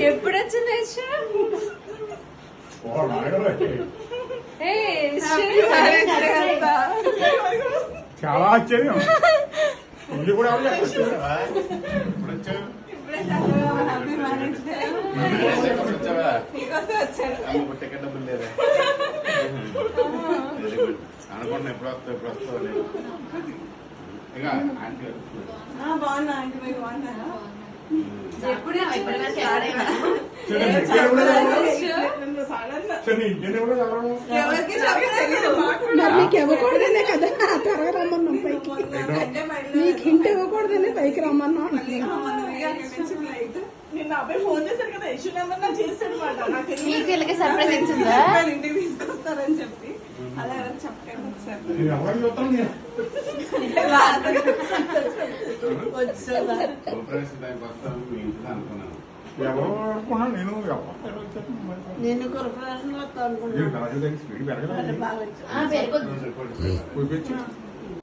ఎప్పుడు వచ్చింది చాలా ఆశ్చర్యం. ఇది కూడా టికెట్ డబ్బులు లేదా అనుకున్నా ఎప్పుడు వస్తావు ఎప్పుడు వస్తావు లేదు. ఇంకా ఆంటీ బాగున్నా ఆంటీ, మీరు బాగున్నారా? నీకు ఇవ్వకూడదనే కదా త్వరగా రమ్మన్నాం పైకి, నీకు ఇంటి ఇవ్వకూడదనే పైకి రమ్మన్నా. నిన్న అబ్బాయి ఫోన్ చేశారు కదా, ఇష్యూ నెంబర్ నాకు చేశాడు అనమాట. ఇంటికి తీసుకొస్తారని చెప్పి అలా ఎవరు చెప్పండి ఒకసారి. నేను కార్పొరేషన్ లో స్పీడ్ పెరగదు.